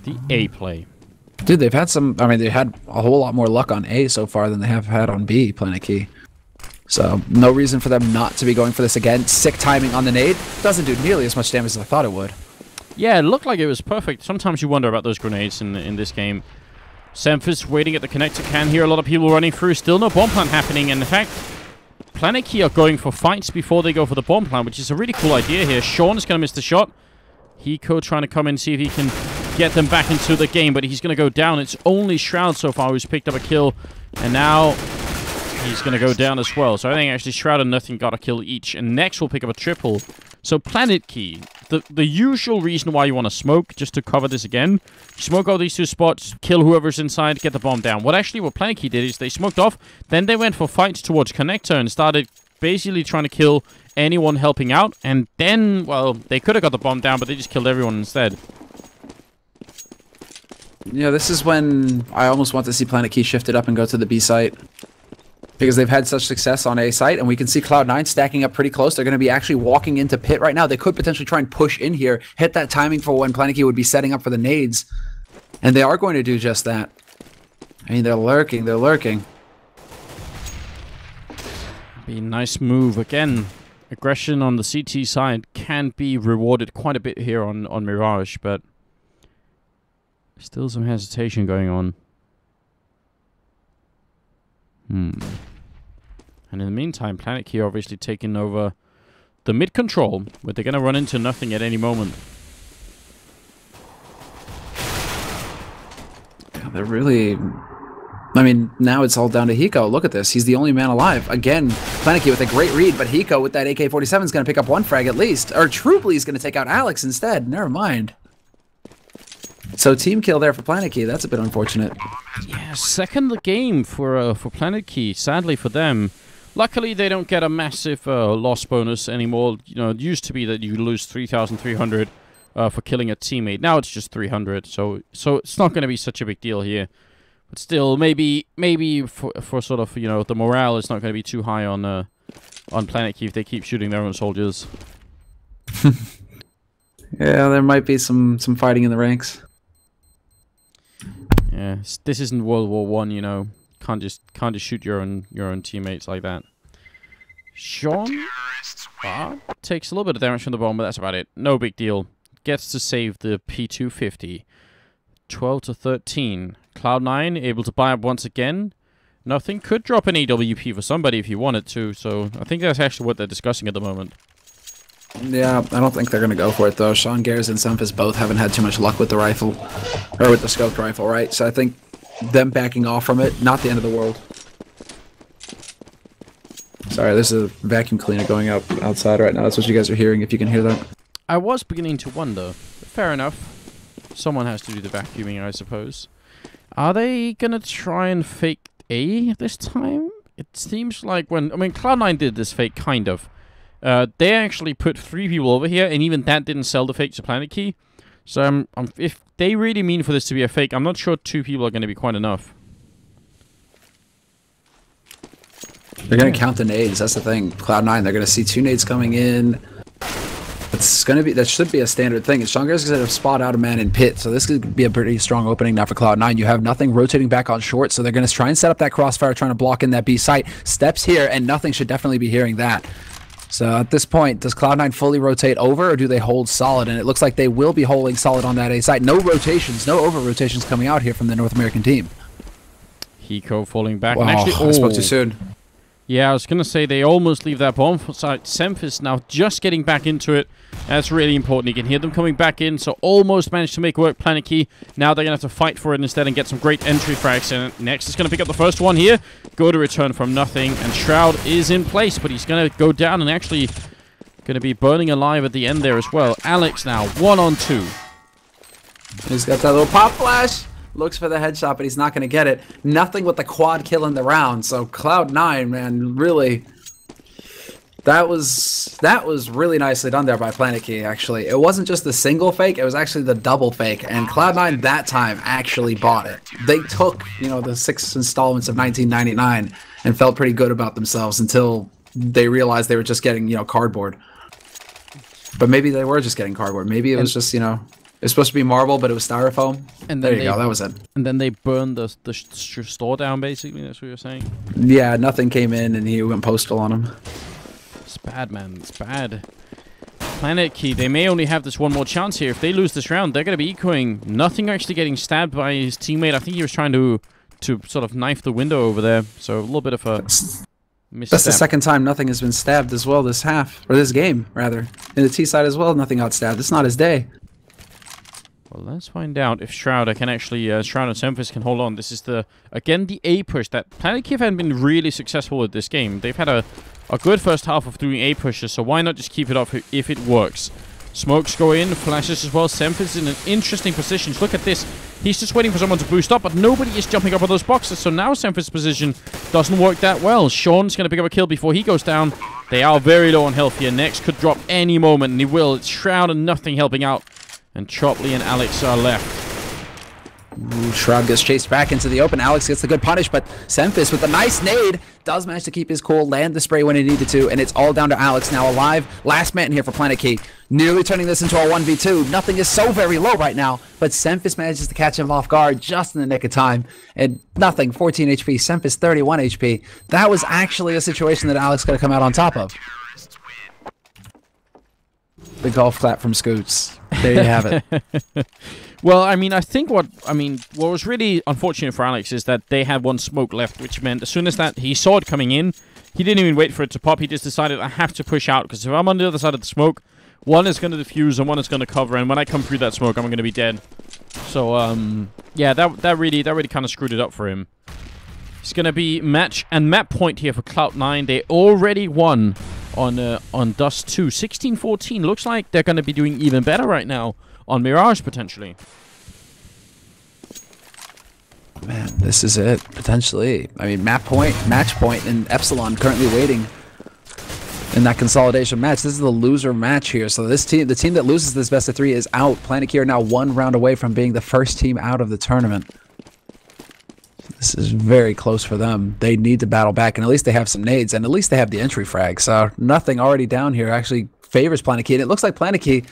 The A play. Dude, they've had some. I mean, they had a whole lot more luck on A so far than they have had on B, PlanetKey. So, no reason for them not to be going for this again. Sick timing on the nade. Doesn't do nearly as much damage as I thought it would. Yeah, it looked like it was perfect. Sometimes you wonder about those grenades in this game. Semphis waiting at the connector can hear a lot of people running through. Still no bomb plant happening. And in fact, PlanetKey are going for fights before they go for the bomb plant, which is a really cool idea here. Sean is going to miss the shot. Hiko trying to come in and see if he can get them back into the game, but he's going to go down. It's only Shroud so far who's picked up a kill. And now he's going to go down as well. So I think actually Shroud and Nothing got a kill each. And next we'll pick up a triple. So PlanetKey, the usual reason why you want to smoke, just to cover this again, smoke all these 2 spots, kill whoever's inside, get the bomb down. What PlanetKey did is they smoked off, then they went for fights towards connector and started basically trying to kill anyone helping out. And then, well, they could have got the bomb down, but they just killed everyone instead. Yeah, this is when I almost want to see PlanetKey shifted up and go to the B site. Because they've had such success on A site, and we can see Cloud9 stacking up pretty close. They're going to be actually walking into pit right now. They could potentially try and push in here, hit that timing for when PlanetKey would be setting up for the nades. And they are going to do just that. I mean, they're lurking, they're lurking. Be a nice move. Again, aggression on the CT side can be rewarded quite a bit here on Mirage, but still some hesitation going on. And in the meantime, PlanetKey obviously taking over the mid control, where they're going to run into nothing at any moment. Yeah, they're really... I mean, now it's all down to Hiko. Look at this. He's the only man alive. Again, PlanetKey with a great read, but Hiko with that AK-47 is going to pick up one frag at least. Or Trooply is going to take out Alex instead. Never mind. So team kill there for PlanetKey. That's a bit unfortunate. Yeah, second the game for PlanetKey. Sadly for them. Luckily, they don't get a massive loss bonus anymore. You know, it used to be that you lose 3,300 for killing a teammate. Now it's just 300. So it's not going to be such a big deal here. But still, maybe for sort of, you know, the morale is not going to be too high on PlanetKey if they keep shooting their own soldiers. Yeah, there might be some fighting in the ranks. Yeah, this isn't World War I, you know. Can't just shoot your own teammates like that. Sean takes a little bit of damage from the bomb, but that's about it. No big deal. Gets to save the P250. 12-13. Cloud9 able to buy up once again. Nothing could drop an AWP for somebody if you wanted to, so I think that's actually what they're discussing at the moment. Yeah, I don't think they're going to go for it, though. Sean Gares and Semphis both haven't had too much luck with the rifle. Or with the scoped rifle, right? So I think them backing off from it, not the end of the world. Sorry, there's a vacuum cleaner going up outside right now. That's what you guys are hearing, if you can hear that. I was beginning to wonder. Fair enough. Someone has to do the vacuuming, I suppose. Are they going to try and fake A this time? It seems like when... I mean, Cloud9 did this fake, kind of. They actually put 3 people over here, and even that didn't sell the fake to PlanetKey. So if they really mean for this to be a fake, I'm not sure 2 people are going to be quite enough. They're going to count the nades. That's the thing. Cloud9, they're going to see 2 nades coming in. It's going to be... That should be a standard thing. Sean Gares is going to spot out a man in pit, so this could be a pretty strong opening now for Cloud9. You have nothing rotating back on short, so they're going to try and set up that crossfire, trying to block in that B site. Steps here, and nothing should definitely be hearing that. So at this point, does Cloud9 fully rotate over, or do they hold solid? And it looks like they will be holding solid on that A site. No rotations, no over-rotations coming out here from the North American team. Hiko falling back. Wow, And actually, I spoke too soon. Yeah, I was going to say they almost leave that bomb site. Semphis now just getting back into it. That's really important. You can hear them coming back in, so almost managed to make work PlanetKey. Now they're going to have to fight for it instead and get some great entry frags. And next is going to pick up the first one here. Go to return from nothing, and Shroud is in place, but he's going to go down and actually going to be burning alive at the end there as well. Alex now, 1-on-2. He's got that little pop flash. Looks for the headshot, but he's not going to get it. Nothing with the quad kill in the round. So Cloud9, man, really, that was really nicely done there by PlanetKey. Actually, it wasn't just the single fake; it was actually the double fake. And Cloud9 that time actually bought it. They took, you know, the 6 installments of 1999 and felt pretty good about themselves until they realized they were just getting, you know, cardboard. But maybe they were just getting cardboard. Maybe it was just, you know. It's supposed to be marble, but it was styrofoam. And there you go. That was it. And then they burned the store down, basically. That's what you're saying? Yeah, nothing came in, and he went postal on him. It's bad, man. It's bad. PlanetKey, they may only have this one more chance here. If they lose this round, they're going to be ecoing. Nothing actually getting stabbed by his teammate. I think he was trying to sort of knife the window over there. So a little bit of a misstep. That's the second time nothing has been stabbed as well this half. Or this game, rather. In the T side as well, nothing got stabbed. It's not his day. Well, let's find out if Shroud can actually... Shroud and Semphis can hold on. This is again the A push that PlanetKey haven't been really successful with this game. They've had a good first half of doing A pushes, so why not just keep it up if it works? Smokes go in, flashes as well. Semphis in an interesting position. Look at this. He's just waiting for someone to boost up, but nobody is jumping up on those boxes, so now Semphis' position doesn't work that well. Sean's going to pick up a kill before he goes down. They are very low on health here. Next could drop any moment, and he will. It's Shroud and nothing helping out. And Chopley and Alex are left. Ooh, Shroud gets chased back into the open. Alex gets the good punish, but Semphis with a nice nade does manage to keep his cool, land the spray when he needed to, and it's all down to Alex now alive. Last man here for PlanetKey, nearly turning this into a 1v2. Nothing is so very low right now, but Semphis manages to catch him off guard just in the nick of time, and nothing, 14 HP, Semphis 31 HP. That was actually a situation that Alex could have come out on top of. The golf clap from Scoots. There you have it. Well, I mean, I think what was really unfortunate for Alex is that they had one smoke left, which meant as soon as that he saw it coming in, he didn't even wait for it to pop. He just decided, I have to push out, because if I'm on the other side of the smoke, one is going to defuse and one is going to cover, and when I come through that smoke, I'm going to be dead. So, yeah, that really kind of screwed it up for him. It's going to be match and map point here for Cloud9. They already won on Dust 2. 16-14. Looks like they're going to be doing even better right now on Mirage, potentially. Man, this is it, potentially. I mean, map point, match point, and Epsilon currently waiting in that consolidation match. This is the loser match here. So this team, the team that loses this best of 3 is out. PlanetKey are now 1 round away from being the first team out of the tournament. This is very close for them. They need to battle back, and at least they have some nades, and at least they have the entry frag. So nothing already down here actually favors PlanetKey, and it looks like PlanetKey,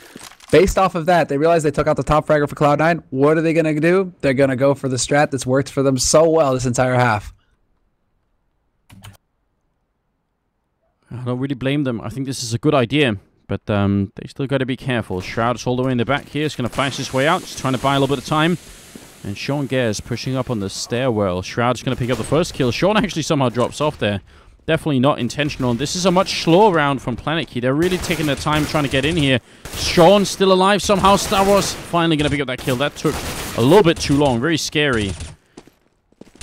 based off of that, they realize they took out the top fragger for Cloud9. What are they going to do? They're going to go for the strat that's worked for them so well this entire half. I don't really blame them. I think this is a good idea, but they still got to be careful. Shroud is all the way in the back here. He's going to flash his way out, just trying to buy a little bit of time. And Sean Gares pushing up on the stairwell. Shroud's going to pick up the first kill. Sean actually somehow drops off there. Definitely not intentional. This is a much slower round from PlanetKey. They're really taking their time trying to get in here. Sean still alive somehow. Star Wars finally going to pick up that kill. That took a little bit too long. Very scary.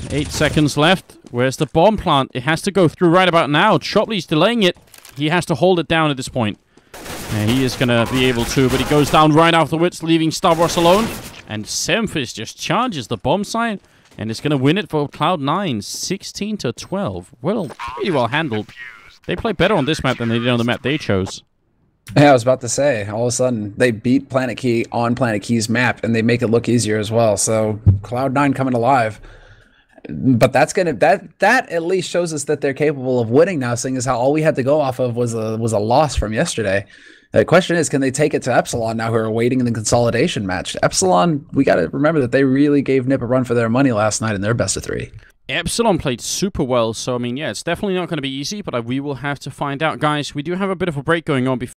8 seconds left. Where's the bomb plant? It has to go through right about now. Chopley's delaying it. He has to hold it down at this point. And he is going to be able to, but he goes down right afterwards, leaving Star Wars alone. And Semphis just charges the bomb site. And it's going to win it for Cloud9, 16-12. Well, pretty well handled. They play better on this map than they did on the map they chose. Yeah, I was about to say, all of a sudden, they beat PlanetKey on PlanetKey's map, and they make it look easier as well. So, Cloud9 coming alive. But that's gonna that at least shows us that they're capable of winning now, seeing as how all we had to go off of was a loss from yesterday. The question is, can they take it to Epsilon now, who are waiting in the consolidation match? Epsilon, we got to remember that they really gave Nip a run for their money last night in their best of 3. Epsilon played super well, so I mean, yeah, it's definitely not going to be easy, but we will have to find out. Guys, we do have a bit of a break going on before